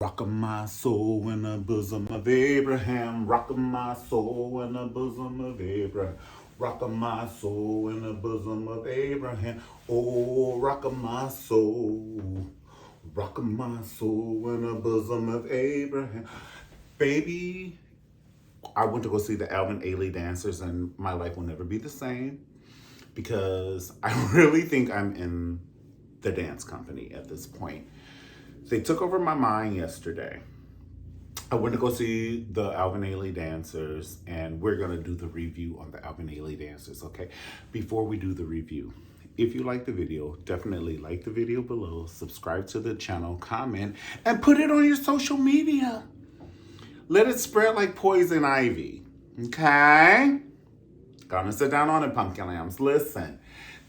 Rocking my soul in the bosom of Abraham. Rocking my soul in the bosom of Abraham. Rocking my soul in the bosom of Abraham. Oh, rocking my soul. Rocking my soul in the bosom of Abraham. Baby, I went to go see the Alvin Ailey dancers, and my life will never be the same because I really think I'm in the dance company at this point. They took over my mind yesterday. I went to go see the Alvin Ailey dancers, and we're going to do the review on the Alvin Ailey dancers, okay? Before we do the review, if you like the video, definitely like the video below, subscribe to the channel, comment, and put it on your social media. Let it spread like poison ivy, okay? Gonna sit down on it, pumpkin lambs. Listen,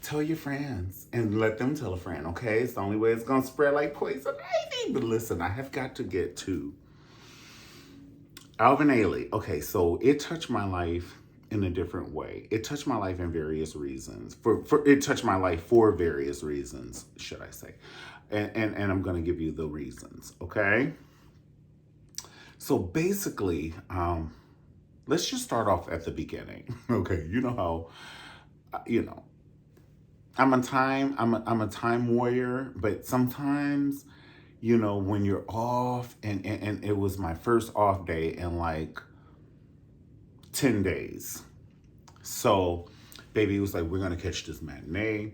tell your friends and let them tell a friend, okay? It's the only way it's gonna spread like poison ivy. But listen, I have got to get to Alvin Ailey. Okay, so it touched my life in a different way. It touched my life in various reasons. It touched my life for various reasons, should I say. And I'm gonna give you the reasons, okay? So basically, let's just start off at the beginning. Okay, you know how, I'm a time warrior, but sometimes, when you're off, and it was my first off day in like 10 days. So baby was like, we're gonna catch this matinee.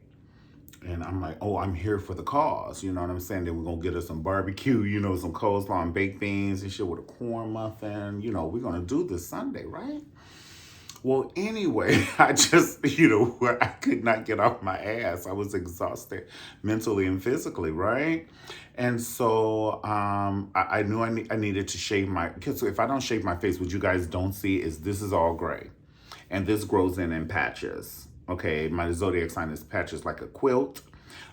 And I'm like, oh, I'm here for the cause. You know what I'm saying? Then we're going to get us some barbecue, some coleslaw and baked beans and shit with a corn muffin. We're going to do this Sunday, right? Well, anyway, I just, I could not get off my ass. I was exhausted mentally and physically, right? And so I knew I needed to shave because if I don't shave my face, what you guys don't see is this is all gray. And this grows in patches. Okay, my zodiac sign is patches like a quilt.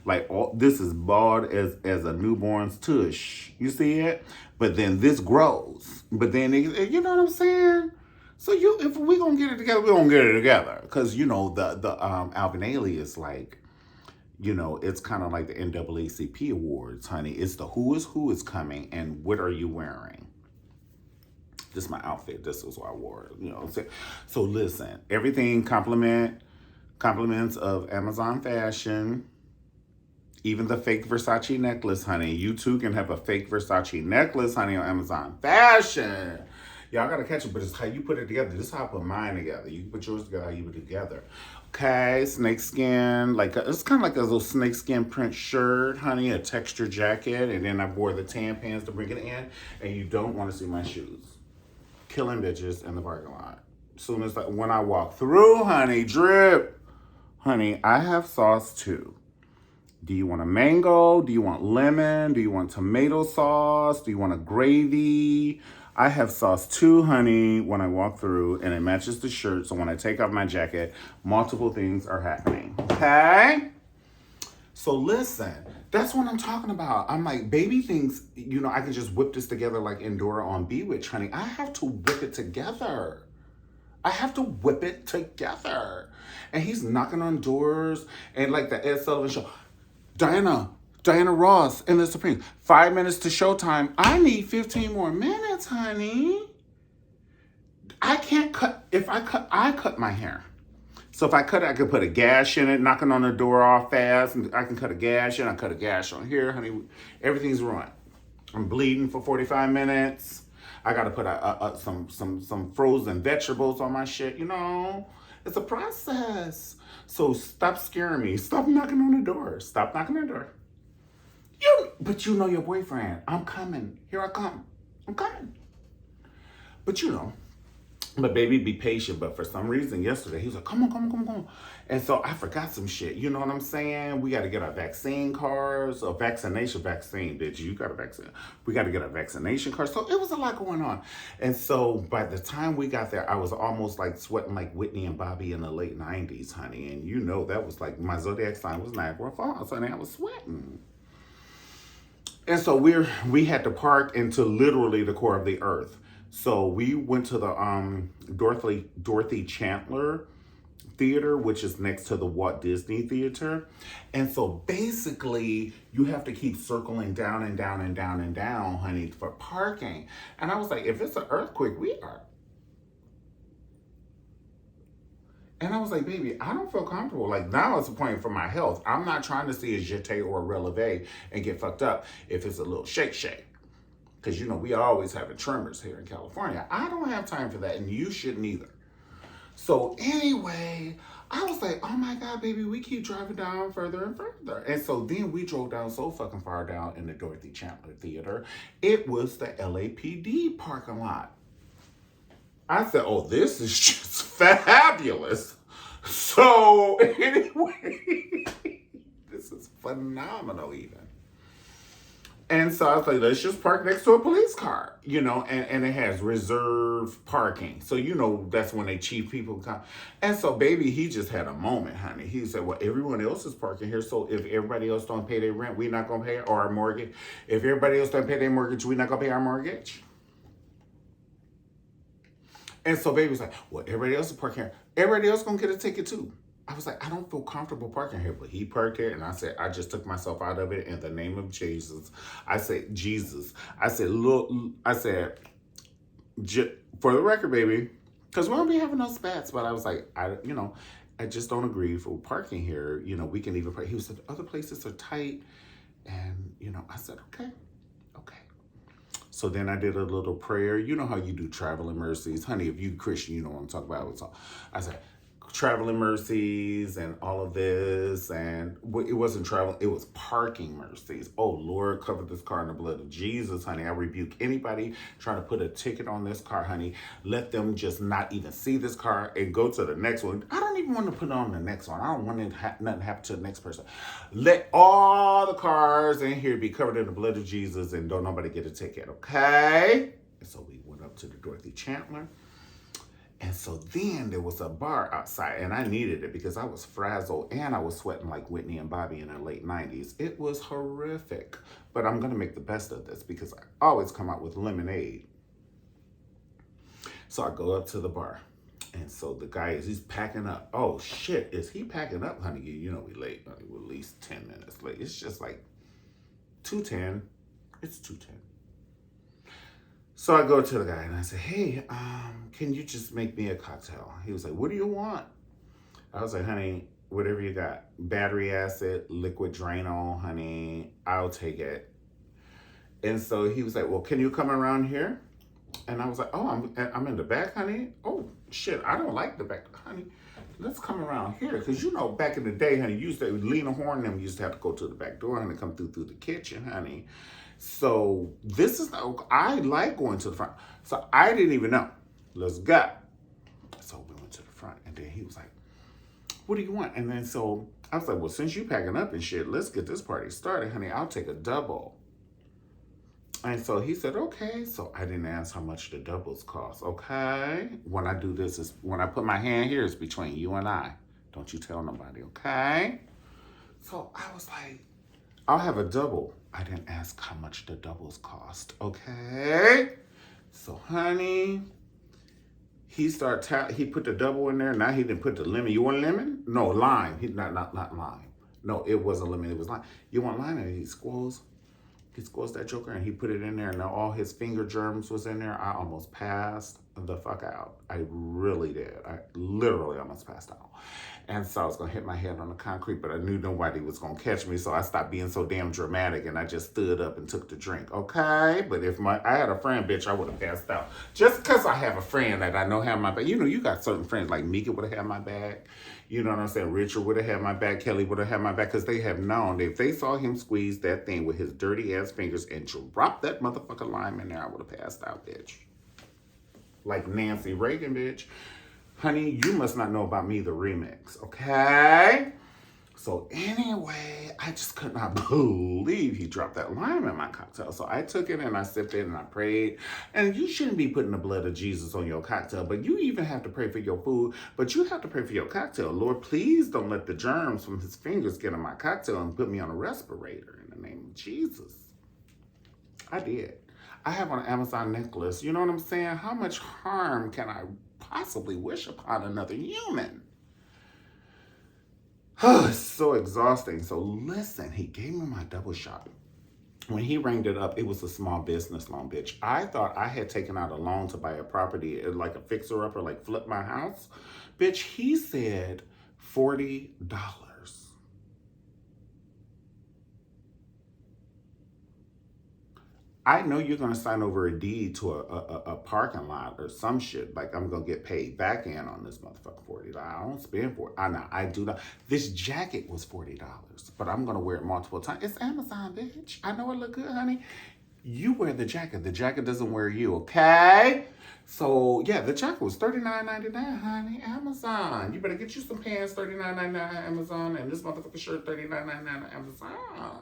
Like this is bald as a newborn's tush. You see it? But then this grows. But then, you know what I'm saying? So if we gonna get it together, we gonna get it together. Because, the Alvin Ailey is like, it's kind of like the NAACP awards, honey. It's the who is coming and what are you wearing? This is my outfit. This is what I wore. So listen, everything compliments of Amazon fashion, even the fake Versace necklace, honey. You too can have a fake Versace necklace, honey, on Amazon fashion. Y'all gotta catch it, but it's how you put it together. This is how I put mine together. You put yours together, how you put it together. Okay, snake skin, it's kind of like a little snake skin print shirt, honey, a texture jacket, and then I wore the tan pants to bring it in, and you don't want to see my shoes. Killing bitches in the parking lot. Soon as when I walk through, honey, drip. Honey, I have sauce too. Do you want a mango? Do you want lemon? Do you want tomato sauce? Do you want a gravy? I have sauce too, honey, when I walk through, and it matches the shirt. So when I take off my jacket, multiple things are happening. Okay? So listen, that's what I'm talking about. I'm like, baby thinks, I can just whip this together like Endora on Bewitch, honey. I have to whip it together. I have to whip it together. And he's knocking on doors, and like the Ed Sullivan show, Diana Ross and the Supremes, 5 minutes to showtime. I need 15 more minutes, honey. I can't cut. If I cut my hair. So if I cut it, I could put a gash in it, knocking on the door off fast, and I can cut a gash in. I cut a gash on here, honey. Everything's ruined. I'm bleeding for 45 minutes. I gotta put some frozen vegetables on my shit. It's a process. So stop scaring me. Stop knocking on the door. Stop knocking on the door. But you know your boyfriend. I'm coming. Here I come. I'm coming. But But baby, be patient. But for some reason yesterday, he was like, come on. And so I forgot some shit. You know what I'm saying? We got to get our vaccine cards, or vaccine, bitch. You got a vaccine. We got to get our vaccination cards. So it was a lot going on. And so by the time we got there, I was almost like sweating like Whitney and Bobby in the late 90s, honey. And that was like my zodiac sign was Niagara Falls, honey. I was sweating. And so we had to park into literally the core of the earth. So we went to the Dorothy Chandler theater, which is next to the Walt Disney Theater. And so basically, you have to keep circling down and down and down and down, honey, for parking. And I was like, if it's an earthquake, we are. And I was like, baby, I don't feel comfortable. Like, now it's a point for my health. I'm not trying to see a jeté or a releve and get fucked up if it's a little shake shake. Because, you know, we always having tremors here in California. I don't have time for that, and you shouldn't either. So anyway, I was like, oh my God, baby, we keep driving down further and further. And so then we drove down so fucking far down in the Dorothy Chandler Theater. It was the LAPD parking lot. I said, oh, this is just fabulous. So anyway, this is phenomenal even. And so I was like, let's just park next to a police car, you know, and it has reserved parking. So, you know, that's when they chief people come. And so, baby, he just had a moment, honey. He said, well, everyone else is parking here. So if everybody else don't pay their rent, we're not going to pay our mortgage. If everybody else don't pay their mortgage, we're not going to pay our mortgage. And so, baby was like, well, everybody else is parking here. Everybody else going to get a ticket, too. I was like, I don't feel comfortable parking here, but he parked here, and I said, I just took myself out of it in the name of Jesus. I said, Jesus. I said, look, I said, for the record, baby, because we don't be having no spats, but I was like, I just don't agree for parking here. You know, we can even park. He said, other places are tight, and, you know, I said, okay. So then I did a little prayer. You know how you do traveling mercies. Honey, if you Christian, you know what I'm talking about. I said, traveling mercies and all of this, and it wasn't travel, it was parking mercies. Oh Lord, cover this car in the blood of Jesus, honey. I rebuke anybody trying to put a ticket on this car, honey. Let them just not even see this car and go to the next one. I don't even want to put it on the next one. I don't want nothing to happen to the next person. Let all the cars in here be covered in the blood of Jesus, and don't nobody get a ticket, okay? And so we went up to the Dorothy Chandler. And so then there was a bar outside, and I needed it because I was frazzled and I was sweating like Whitney and Bobby in the late 90s. It was horrific, but I'm going to make the best of this because I always come out with lemonade. So I go up to the bar, and so the guy he's packing up. Oh shit, is he packing up, honey? You know we late, honey. We're at least 10 minutes late. It's just like 2:10. It's 2:10. So I go to the guy and I say, hey, can you just make me a cocktail? He was like, what do you want? I was like, honey, whatever you got. Battery acid, liquid Drano, honey, I'll take it. And so he was like, well, can you come around here? And I was like, oh, I'm in the back, honey. Oh, shit, I don't like the back, honey. Let's come around here. Because, you know, back in the day, honey, Lena Horne and them used to have to go to the back door, honey, come through the kitchen, honey. So this is, I like going to the front. So I didn't even know. Let's go. So we went to the front, and then he was like, what do you want? And then so I was like, well, since you packing up and shit, let's get this party started, honey. I'll take a double. And so he said, okay. So I didn't ask how much the doubles cost, okay? When I do this, when I put my hand here, it's between you and I. Don't you tell nobody, okay? So I was like, I'll have a double. I didn't ask how much the doubles cost, okay? So, honey, he put the double in there. Now he didn't put the lemon. You want lemon? No, lime. Not lime. No, it wasn't lemon. It was lime. You want lime? And he squirrels that joker, and he put it in there, and all his finger germs was in there. I almost passed the fuck out. I really did. I literally almost passed out. And so I was going to hit my head on the concrete, but I knew nobody was going to catch me, so I stopped being so damn dramatic, and I just stood up and took the drink, okay? But if I had a friend, bitch, I would have passed out. Just because I have a friend that I know have my back. You know, you got certain friends, like Mika would have had my back. You know what I'm saying? Richard would have had my back. Kelly would have had my back, because they have known that if they saw him squeeze that thing with his dirty-ass fingers and drop that motherfucking lime in there, I would have passed out, bitch. Like Nancy Reagan, bitch. Honey, you must not know about me, the remix, okay? So anyway, I just could not believe he dropped that lime in my cocktail. So I took it and I sipped it and I prayed. And you shouldn't be putting the blood of Jesus on your cocktail, but you even have to pray for your food, but you have to pray for your cocktail. Lord, please don't let the germs from his fingers get in my cocktail and put me on a respirator in the name of Jesus. I did. I have an Amazon necklace. You know what I'm saying? How much harm can I possibly wish upon another human? It's so exhausting. So listen, he gave me my double shot. When he rang it up, it was a small business loan, bitch. I thought I had taken out a loan to buy a property, like a fixer-upper, like flip my house. Bitch, he said $40. I know you're gonna sign over a deed to a parking lot or some shit. Like I'm gonna get paid back in on this motherfucking $40. I don't spend for it. I know I do not. This jacket was $40, but I'm gonna wear it multiple times. It's Amazon, bitch. I know it look good, honey. You wear the jacket. The jacket doesn't wear you, okay? So yeah, the jacket was $39.99, honey. Amazon. You better get you some pants, $39.99 Amazon, and this motherfucking shirt, $39.99 Amazon.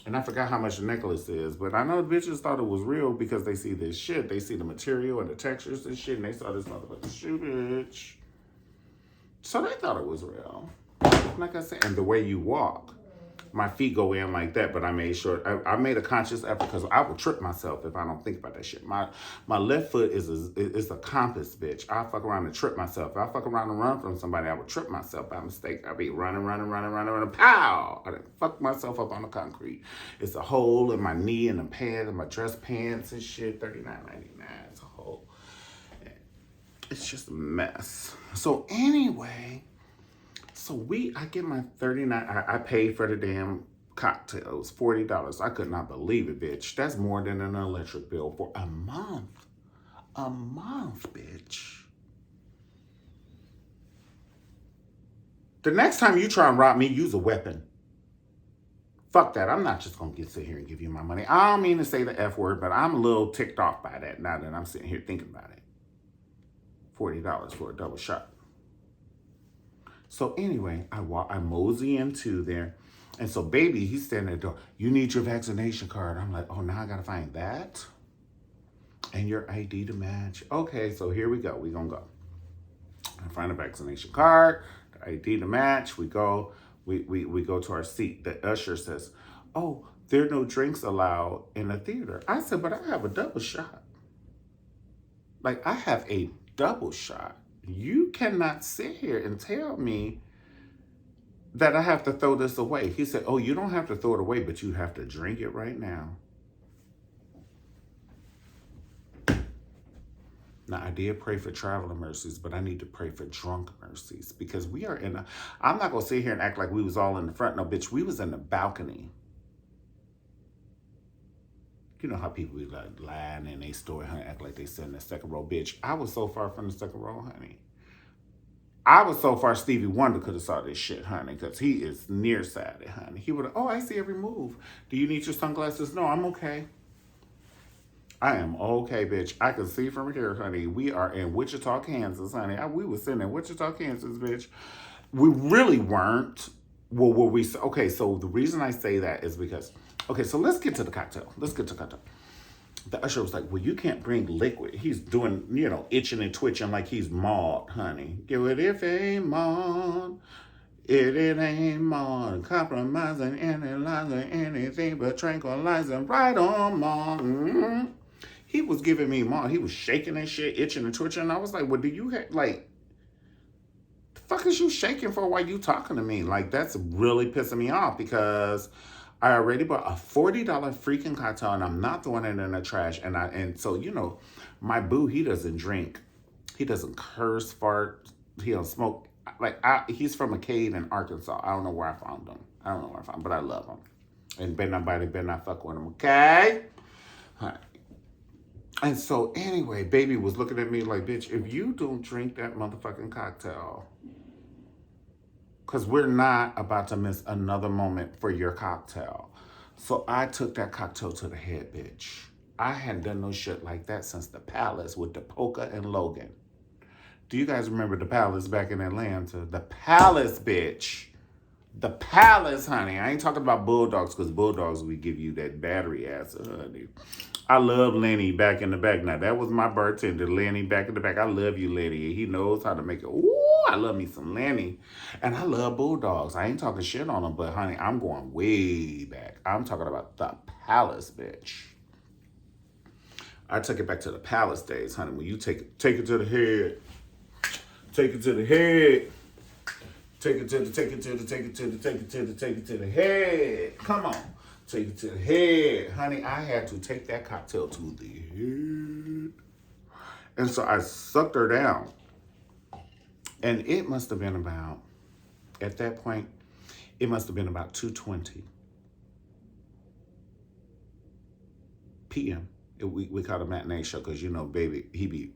And I forgot how much the necklace is, but I know the bitches thought it was real because they see this shit. They see the material and the textures and shit, and they saw this motherfucking shoe, bitch. So they thought it was real. Like I said, and the way you walk, my feet go in like that, but I made sure, I made a conscious effort because I will trip myself if I don't think about that shit. My left foot is a compass, bitch. I fuck around and trip myself. If I fuck around and run from somebody, I would trip myself by mistake. I'd be running, pow! I fuck myself up on the concrete. It's a hole in my knee and the pants and my dress pants and shit, $39.99. It's a hole. It's just a mess. So anyway, I get my 39. I paid for the damn cocktails, $40. I could not believe it, bitch. That's more than an electric bill for a month. A month, bitch. The next time you try and rob me, use a weapon. Fuck that. I'm not just gonna sit here and give you my money. I don't mean to say the F word, but I'm a little ticked off by that now that I'm sitting here thinking about it. $40 for a double shot. So anyway, I mosey into there. And so baby, he's standing at the door. You need your vaccination card. I'm like, oh, now I gotta find that. And your ID to match. Okay, so here we go. We gonna go. I find a vaccination card, the ID to match. We go, we go to our seat. The usher says, oh, there are no drinks allowed in the theater. I said, but I have a double shot. Like, I have a double shot. You cannot sit here and tell me that I have to throw this away. He said, oh, you don't have to throw it away, but you have to drink it right now. Now, I did pray for traveling mercies, but I need to pray for drunk mercies because we are in a, I'm not going to sit here and act like we was all in the front. No, bitch, we was in the balcony. You know how people be like lying in their story, honey, act like they sit in the second row. Bitch, I was so far from the second row, honey. I was so far Stevie Wonder could have saw this shit, honey, because he is nearsighted, honey. He would have, oh, I see every move. Do you need your sunglasses? No, I'm okay. I am okay, bitch. I can see from here, honey. We are in Wichita, Kansas, honey. We were sitting in Wichita, Kansas, bitch. We really weren't. Well, were we? Okay, so the reason I say that is because, okay, so let's get to the cocktail. The usher was like, well, you can't bring liquid. He's doing, itching and twitching like he's mauled, honey. Give it if it ain't mauled. It ain't mauled. Compromising, analyzing, anything but tranquilizing. Right on, mauled. Mm-hmm. He was giving me mauled. He was shaking and shit, itching and twitching. I was like, well, do you have, like, the fuck is you shaking for while you talking to me? Like, that's really pissing me off because I already bought a $40 freaking cocktail and I'm not throwing it in the trash. And so, my boo, he doesn't drink. He doesn't curse, fart. He don't smoke. Like, he's from a cave in Arkansas. I don't know where I found him. But I love him. And better not fuck with him, okay? Right. And so, anyway, baby was looking at me like, bitch, if you don't drink that motherfucking cocktail, because we're not about to miss another moment for your cocktail. So I took that cocktail to the head, bitch. I hadn't done no shit like that since the Palace with DePoca and Logan. Do you guys remember the Palace back in Atlanta? The Palace, bitch. The Palace, honey. I ain't talking about Bulldogs because Bulldogs would give you that battery ass, honey. I love Lenny back in the back. Now, that was my bartender, Lenny, back in the back. I love you, Lenny. He knows how to make it. Ooh, I love me some Lenny. And I love Bulldogs. I ain't talking shit on them, but, honey, I'm going way back. I'm talking about the Palace, bitch. I took it back to the Palace days, honey. When you take it to the head. Take it to the head. Take it to the, take it to the, take it to the, take it to the, take it to the head. Come on. Take it to the head. Honey, I had to take that cocktail to the head. And so I sucked her down. And it must have been about, at that point, it must have been about 2:20 p.m. We call it a matinee show because, you know, baby,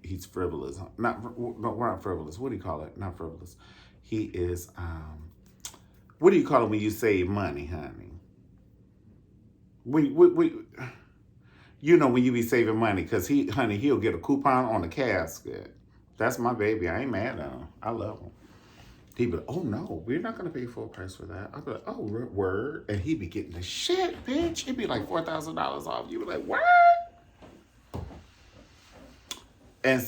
he's frivolous. We're not frivolous. What do you call it? Not frivolous. He is, what do you call it when you save money, honey? You know when you be saving money because he'll get a coupon on a casket. That's my baby. I ain't mad at him. I love him. He'd be like, oh no, we're not going to pay full price for that. I'd be like, oh, word. And he'd be getting the shit, bitch. It'd be like $4,000 off. You be like, what? And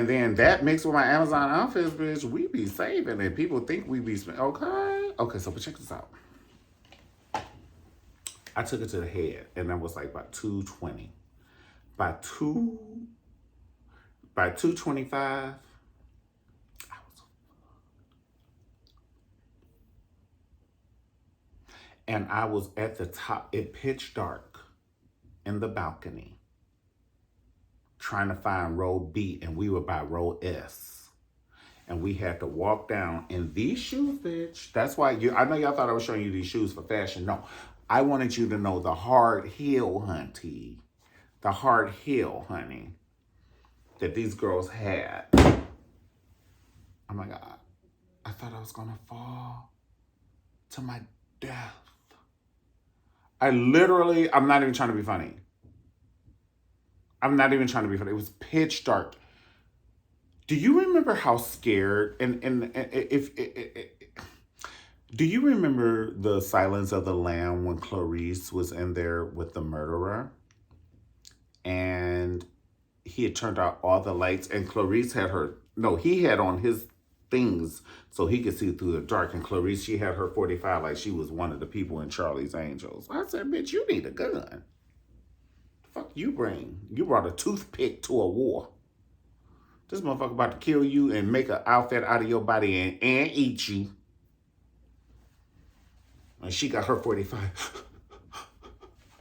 then that mixed with my Amazon outfits, bitch, we be saving and people think we be spending. Okay, so but check this out. I took it to the head and that was like about 2:20. By 2:25, and I was at the top, it pitch dark in the balcony, trying to find row B, and we were by row S. And we had to walk down in these shoes, bitch. That's why I know y'all thought I was showing you these shoes for fashion. No, I wanted you to know the hard heel, hunty. The hard heel, honey, that these girls had. Oh my God. I thought I was gonna fall to my death. I'm not even trying to be funny. It was pitch dark. Do you remember how scared do you remember the Silence of the Lamb when Clarice was in there with the murderer? And he had turned out all the lights and Clarice he had on his things so he could see through the dark. And Clarice, she had her 45 like she was one of the people in Charlie's Angels. I said, bitch, you need a gun. Fuck you bring. You brought a toothpick to a war. This motherfucker about to kill you and make an outfit out of your body and eat you. And she got her 45.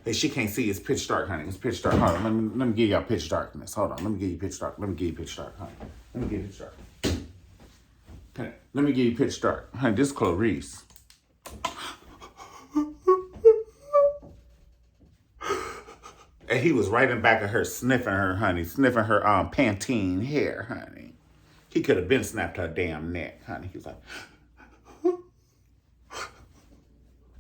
And she can't see. It's pitch dark, honey. It's pitch dark. Hold on. Let me give y'all pitch darkness. Hold on. Let me give you pitch dark. Honey. Let me give you pitch dark. Honey, let me give you pitch dark. Honey, this is Clarice. And he was right in back of her, sniffing her, honey. Sniffing her Pantene hair, honey. He could have been snapped her damn neck, honey. He was like...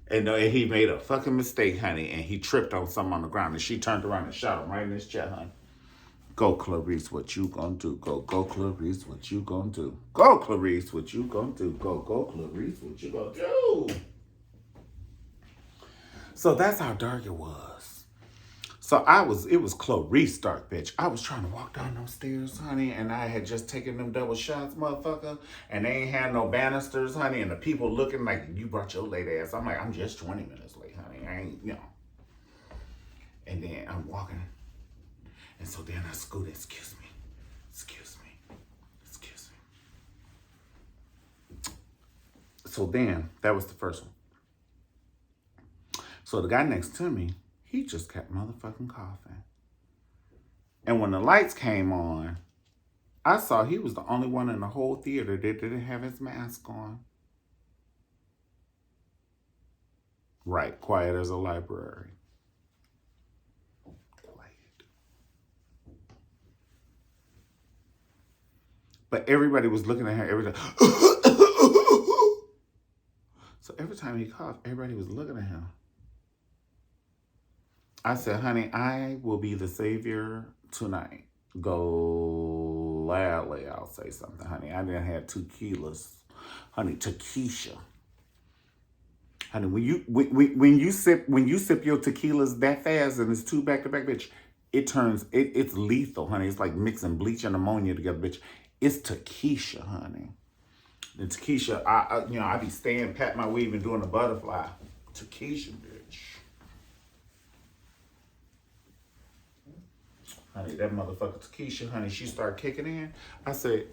And he made a fucking mistake, honey, and he tripped on something on the ground, and she turned around and shot him right in his chest, honey. Go, Clarice, what you gonna do? Go, Clarice, what you gonna do? Go, Clarice, what you gonna do? Go, Clarice, what you gonna do? So that's how dark it was. So it was Clarice dark, bitch. I was trying to walk down those stairs, honey, and I had just taken them double shots, motherfucker, and they ain't had no banisters, honey, and the people looking like, you brought your late ass. I'm like, I'm just 20 minutes late, honey. I ain't, you know. And then I'm walking, and so then I scooted, excuse me. So then, that was the first one. So the guy next to me, he just kept motherfucking coughing. And when the lights came on, I saw he was the only one in the whole theater that didn't have his mask on. Right, quiet as a library. Quiet. But everybody was looking at her every time. So every time he coughed, everybody was looking at him. I said, honey, I will be the savior tonight. Gladly, I'll say something, honey. I didn't have tequilas. Honey, tequila. Honey, when you sip your tequilas that fast and it's two back to back, bitch, it's lethal, honey. It's like mixing bleach and ammonia together, bitch. It's tequila, honey. The tequila, I be staying, pat my weave and doing a butterfly. Tequila, bitch. Honey, that motherfucker tequila, honey, she started kicking in. I said,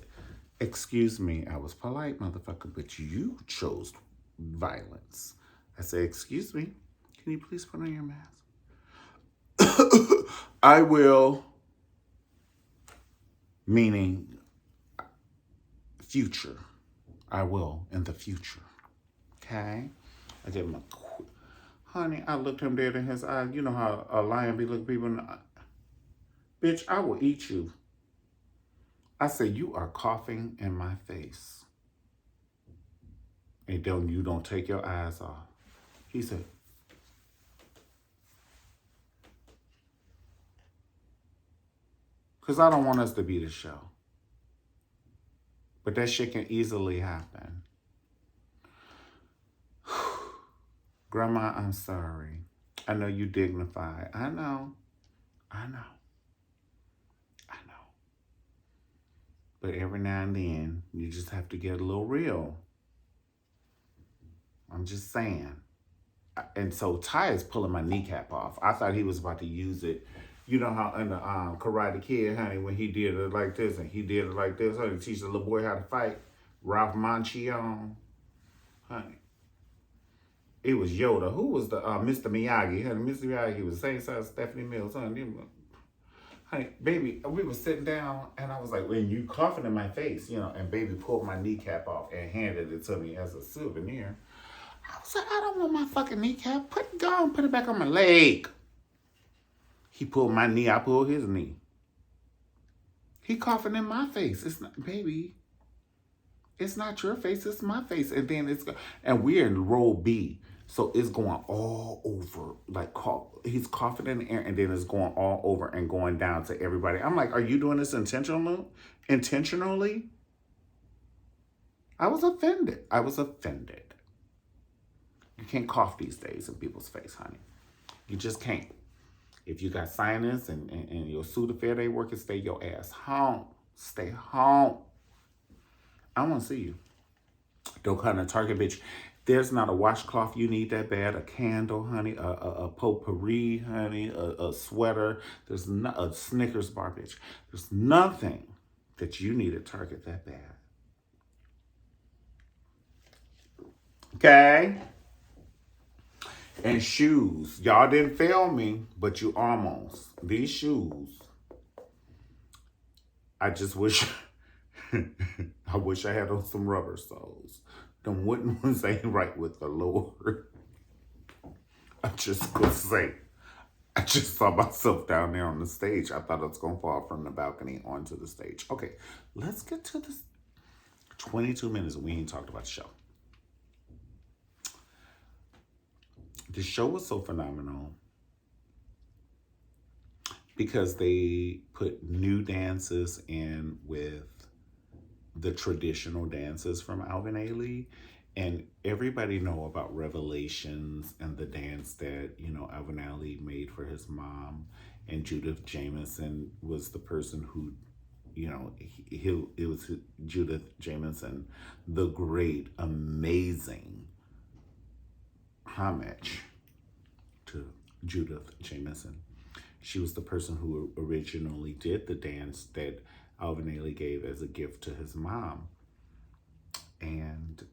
Excuse me, I was polite, motherfucker, but you chose violence. I said, excuse me, can you please put on your mask? I will, meaning future. I will in the future. Okay? I gave him a honey, I looked him dead in his eyes. You know how a lion be looking people in the eye. Bitch, I will eat you. I said, you are coughing in my face. And you don't take your eyes off. He said, because I don't want us to be the show. But that shit can easily happen. Grandma, I'm sorry. I know you dignified. I know. But every now and then, you just have to get a little real. I'm just saying. And so Ty is pulling my kneecap off. I thought he was about to use it. You know how in the Karate Kid, honey, when he did it like this and he did it like this, honey, teach the little boy how to fight. Ralph Macchio, honey. It was Yoda. Who was the Mr. Miyagi? Honey, Mr. Miyagi was the same size as Stephanie Mills. Honey, baby, we were sitting down and I was like, when you coughing in my face, you know, and baby pulled my kneecap off and handed it to me as a souvenir. I was like, I don't want my fucking kneecap. Put it back on my leg. He pulled my knee, I pulled his knee. He coughing in my face. It's not, baby. It's not your face, it's my face. And then and we're in row B. So it's going all over, like he's coughing in the air and then it's going all over and going down to everybody. I'm like, are you doing this intentionally? I was offended. You can't cough these days in people's face, honey. You just can't. If you got sinus and your Sudafed ain't working, stay your ass home. Stay home. I want to see you. Don't come to Target, bitch. There's not a washcloth you need that bad, a candle, honey, a potpourri, honey, a sweater. There's not a Snickers bar, bitch. There's nothing that you need at Target that bad. Okay? And shoes. Y'all didn't fail me, but you almost. These shoes. I just wish... I wish I had on some rubber soles. Them wooden ones ain't right with the Lord. I just gonna say, I just saw myself down there on the stage. I thought I was gonna fall from the balcony onto the stage. Okay, let's get to this. 22 minutes and we ain't talked about the show. The show was so phenomenal because they put new dances in with the traditional dances from Alvin Ailey, and everybody know about Revelations and the dance that, you know, Alvin Ailey made for his mom, and Judith Jamison was the person who, you know, it was Judith Jamison, the great, amazing homage to Judith Jamison. She was the person who originally did the dance that Alvin Ailey gave as a gift to his mom. And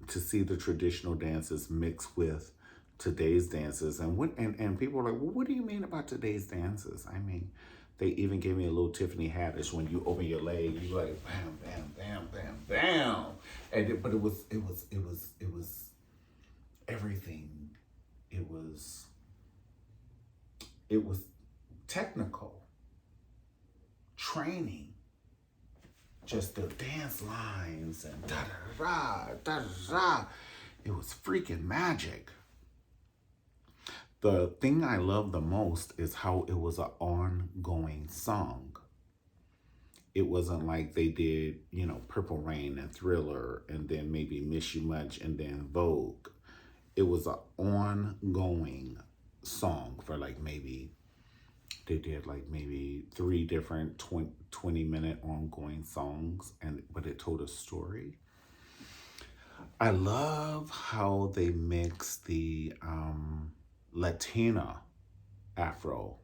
to see the traditional dances mixed with today's dances. And people are like, well, what do you mean about today's dances? I mean, they even gave me a little Tiffany Haddish when you open your leg, you like bam, bam, bam, bam, bam. But it was everything. It was technical. Training, just the dance lines and da-da-da. It was freaking magic. The thing I love the most is how it was an ongoing song. It wasn't like they did, you know, Purple Rain and Thriller and then maybe Miss You Much and then Vogue. It was an ongoing song for like maybe they did like maybe 3 different 20-minute ongoing songs, but it told a story. I love how they mix the Latina Afro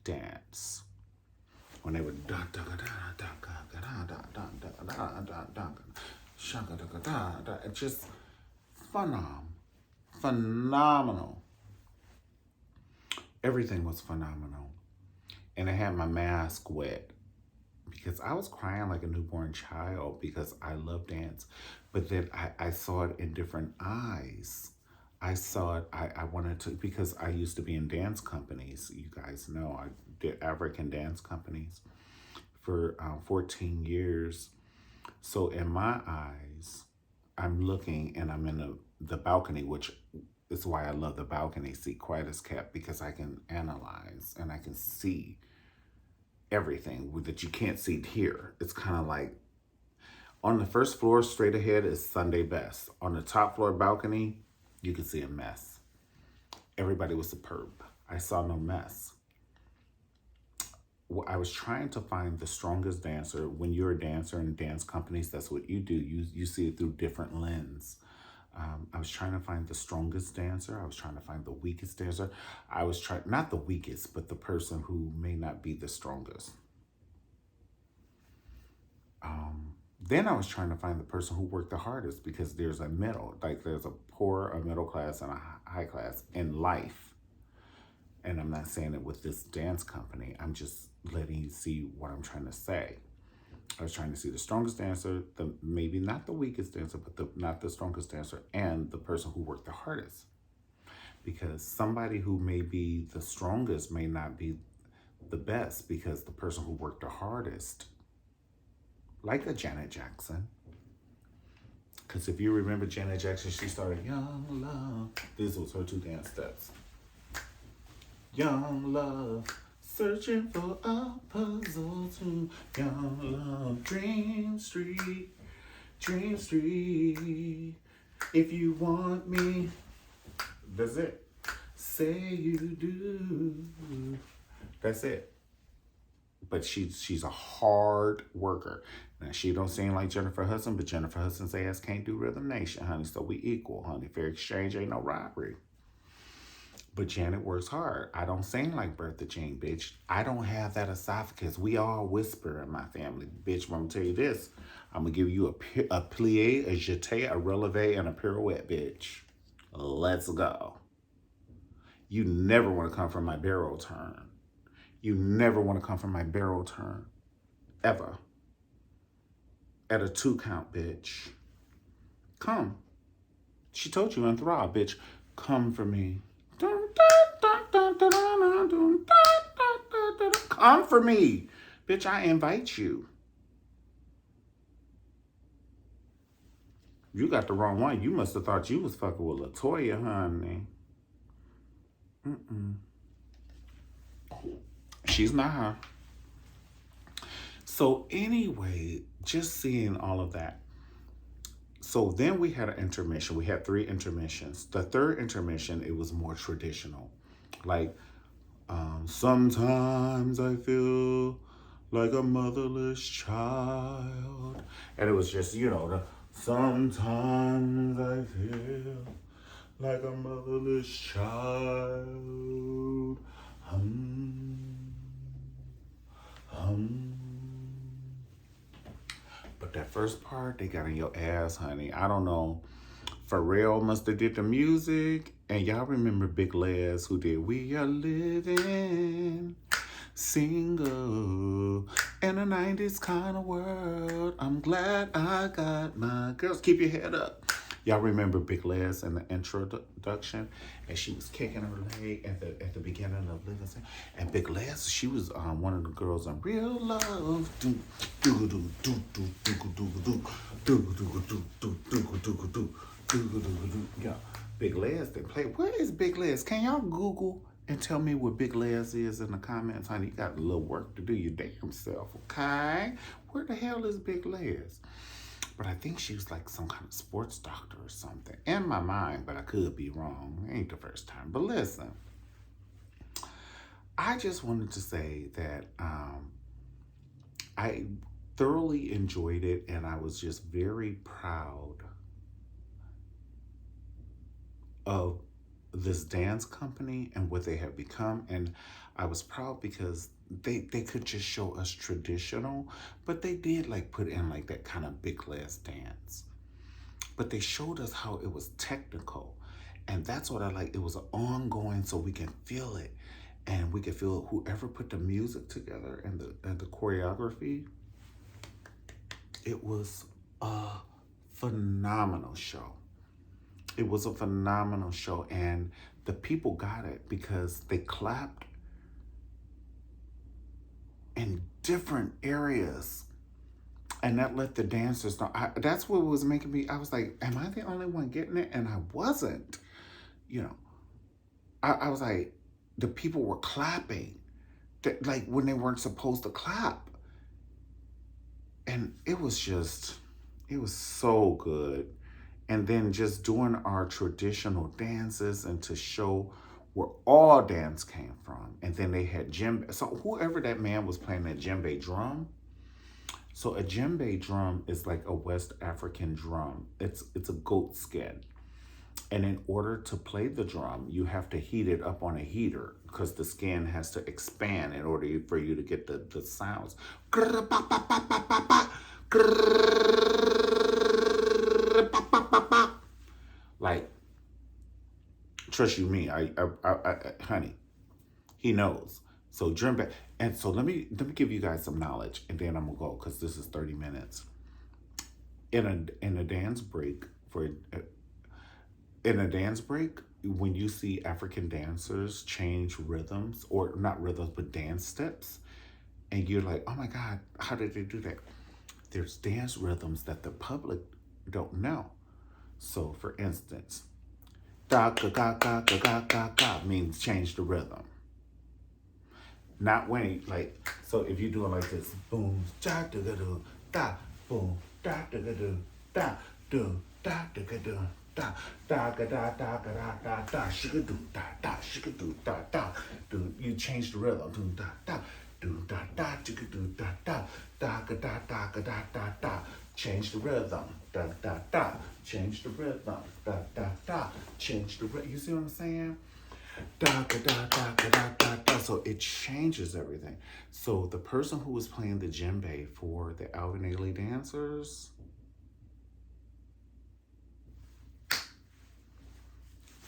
dance when they were da da da da da da da da da da da shaka da da da, it's just phenomenal. Everything was phenomenal, and I had my mask wet because I was crying like a newborn child because I love dance, but then I saw it in different eyes. I saw it, I wanted to, because I used to be in dance companies. You guys know I did African dance companies for 14 years. So in my eyes, I'm looking and I'm in the balcony, which is why I love the balcony seat quiet as kept, because I can analyze and I can see everything that you can't see here. It's kind of like on the first floor, straight ahead is Sunday best. On the top floor balcony, you can see a mess. Everybody was superb. I saw no mess. I was trying to find the strongest dancer. When you're a dancer in dance companies, that's what you do. You see it through different lens. I was trying to find the strongest dancer. I was trying to find the weakest dancer. I was trying, not the weakest, but the person who may not be the strongest. Then I was trying to find the person who worked the hardest, because there's a middle, like there's a poor, a middle class, and a high class in life. And I'm not saying it with this dance company. I'm just letting you see what I'm trying to say. I was trying to see the strongest dancer, maybe not the weakest dancer, but not the strongest dancer, and the person who worked the hardest. Because somebody who may be the strongest may not be the best, because the person who worked the hardest, like a Janet Jackson. Because if you remember Janet Jackson, she started Young Love. This was her 2 dance steps. Young love, searching for a puzzle to young love. Dream Street, Dream Street. If you want me, that's it. Say you do. That's it. But she's a hard worker. Now, she don't sing like Jennifer Hudson, but Jennifer Hudson's ass can't do Rhythm Nation, honey. So we equal, honey. Fair exchange ain't no robbery. But Janet works hard. I don't sing like Bertha Jean, bitch. I don't have that esophagus. We all whisper in my family. Bitch, I'm going to tell you this. I'm going to give you a plie, a jeté, a releve, and a pirouette, bitch. Let's go. You never want to come from my barrel turn. You never want to come from my barrel turn. Ever. At a 2 count, bitch. Come. She told you in Throb, bitch. Come for me. Come for me. Bitch, I invite you. You got the wrong one. You must have thought you was fucking with LaToya, honey. She's not her. So anyway, just seeing all of that. So then we had an intermission. We had 3 intermissions. The 3rd intermission, it was more traditional. Like, sometimes I feel like a motherless child. And it was just, sometimes I feel like a motherless child. But that first part, they got in your ass, honey. I don't know. Pharrell must have did the music. And y'all remember Big Les, who did We Are Living Single in a 90s kind of world. I'm glad I got my girls. Keep your head up. Y'all remember Big Les in the introduction? And she was kicking her leg at the beginning of Living Single. And Big Les, she was one of the girls on Real Love. Yeah, Big Les didn't play. Where is Big Les? Can y'all Google and tell me what Big Les is in the comments, honey? You got a little work to do your damn self, okay? Where the hell is Big Les? But I think she was like some kind of sports doctor or something. In my mind, but I could be wrong. It ain't the first time. But listen, I just wanted to say that I thoroughly enjoyed it, and I was just very proud of this dance company and what they have become. And I was proud because they could just show us traditional, but they did like put in like that kind of big class dance. But they showed us how it was technical. And that's what I like. It was ongoing so we can feel it. And we can feel whoever put the music together and the choreography. It was a phenomenal show. It was a phenomenal show. And the people got it because they clapped in different areas. And that let the dancers know. That's what was making me, I was like, am I the only one getting it? And I wasn't. You know, I was like, the people were clapping, like when they weren't supposed to clap. And it was so good. And then just doing our traditional dances and to show where all dance came from. And then they had djembe. So whoever that man was playing that djembe drum. So a djembe drum is like a West African drum. It's a goat skin. And in order to play the drum, you have to heat it up on a heater because the skin has to expand in order for you to get the sounds. Like, trust you me, I honey, he knows. So djembe, and so let me give you guys some knowledge, and then I'm gonna go because this is 30 minutes. In a dance break in a dance break, when you see African dancers change rhythms, or not rhythms, but dance steps, and you're like, oh my God, how did they do that? There's dance rhythms that the public don't know. So for instance, da ga ga ga ga ga ga ga means change the rhythm. Not when like, so if you do it like this, boom, da da da da, boom, da da da da, do da da da da. Da da da da da da da da sugar do da da sugar do da da do, you change the rhythm, do da da do da da sugar do da da da da da da da da da, change the rhythm, da da da, change the rhythm, da da da, change the rhythm. You see what I'm saying? Da da da da da da da. So it changes everything. So the person who was playing the djembe for the Alvin Ailey dancers,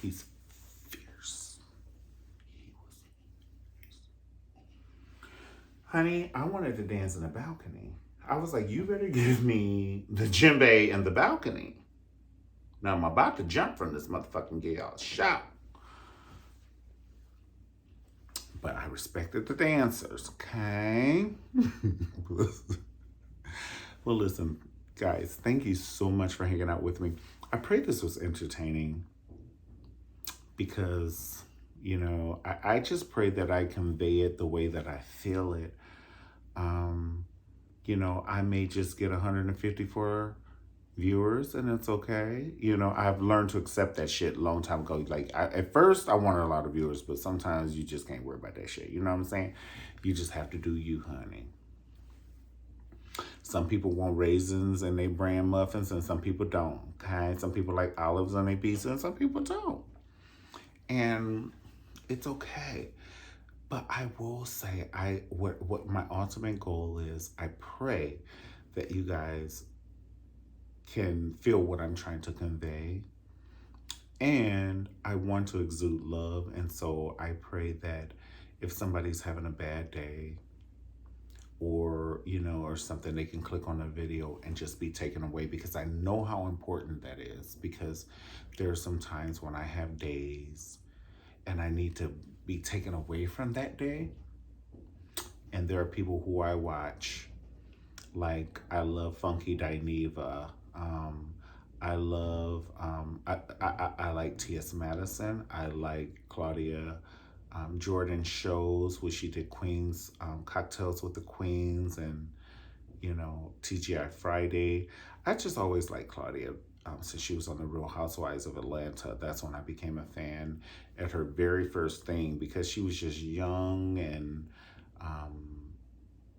he's fierce. He was fierce. Honey, I wanted to dance in the balcony. I was like, you better give me the djembe in the balcony. Now I'm about to jump from this motherfucking girl. Shout. But I respected the dancers, okay? Well, listen, guys, thank you so much for hanging out with me. I pray this was entertaining because, you know, I just pray that I convey it the way that I feel it. You know, I may just get 154 viewers and it's okay. You know, I've learned to accept that shit a long time ago. Like, at first I wanted a lot of viewers, but sometimes you just can't worry about that shit. You know what I'm saying? You just have to do you, honey. Some people want raisins in their bran muffins and some people don't, okay? Some people like olives on their pizza and some people don't. And it's okay. But I will say, what my ultimate goal is, I pray that you guys can feel what I'm trying to convey. And I want to exude love. And so I pray that if somebody's having a bad day or, you know, or something, they can click on a video and just be taken away, because I know how important that is. Because there are some times when I have days and I need to be taken away from that day. And there are people who I watch, like I love Funky Dineva. I love, I like T.S. Madison. I like Claudia Jordan shows where she did Queens, Cocktails with the Queens, and, you know, TGI Friday. I just always like Claudia. Since she was on the Real Housewives of Atlanta, that's when I became a fan at her very first thing, because she was just young and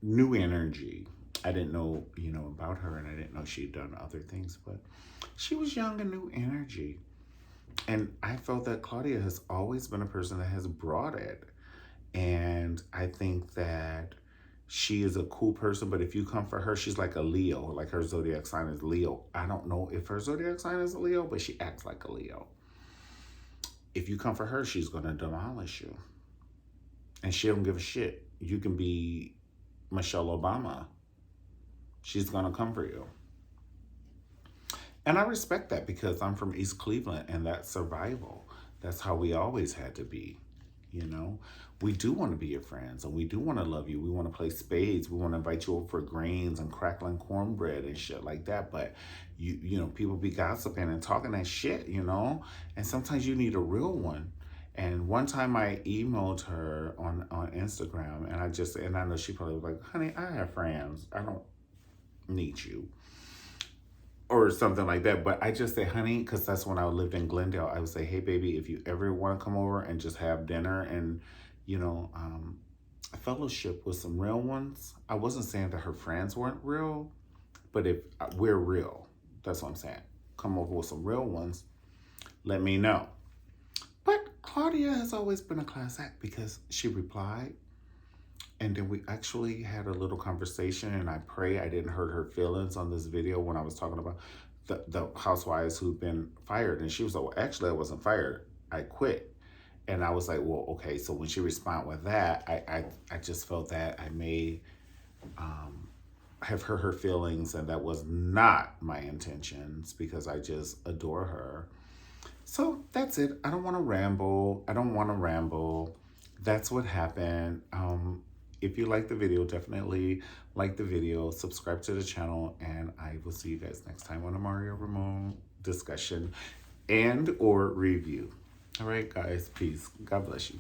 new energy. I didn't know, you know, about her, and I didn't know she'd done other things, but she was young and new energy. And I felt that Claudia has always been a person that has brought it. And I think that she is a cool person, but if you come for her, she's like a Leo. Like her zodiac sign is Leo. I don't know if her zodiac sign is a Leo, but she acts like a Leo. If you come for her, she's going to demolish you. And she don't give a shit. You can be Michelle Obama. She's going to come for you. And I respect that because I'm from East Cleveland and that's survival. That's how we always had to be. You know, we do want to be your friends and we do want to love you. We want to play spades. We want to invite you over for grains and crackling cornbread and shit like that. But you know, people be gossiping and talking that shit, you know, and sometimes you need a real one. And one time I emailed her on Instagram and I know she probably was like, honey, I have friends. I don't need you or something like that. But I just say, honey, because that's when I lived in Glendale. I would say, hey, baby, if you ever want to come over and just have dinner and, you know, fellowship with some real ones. I wasn't saying that her friends weren't real, but if we're real, that's what I'm saying. Come over with some real ones, let me know. But Claudia has always been a class act because she replied. And then we actually had a little conversation, and I pray I didn't hurt her feelings on this video when I was talking about the housewives who've been fired. And she was like, well, actually, I wasn't fired. I quit. And I was like, well, okay. So when she responded with that, I just felt that I may have hurt her feelings, and that was not my intentions because I just adore her. So that's it. I don't want to ramble. That's what happened. If you like the video, definitely like the video, subscribe to the channel, and I will see you guys next time on a Mario Ramon discussion and or review. All right, guys, peace. God bless you.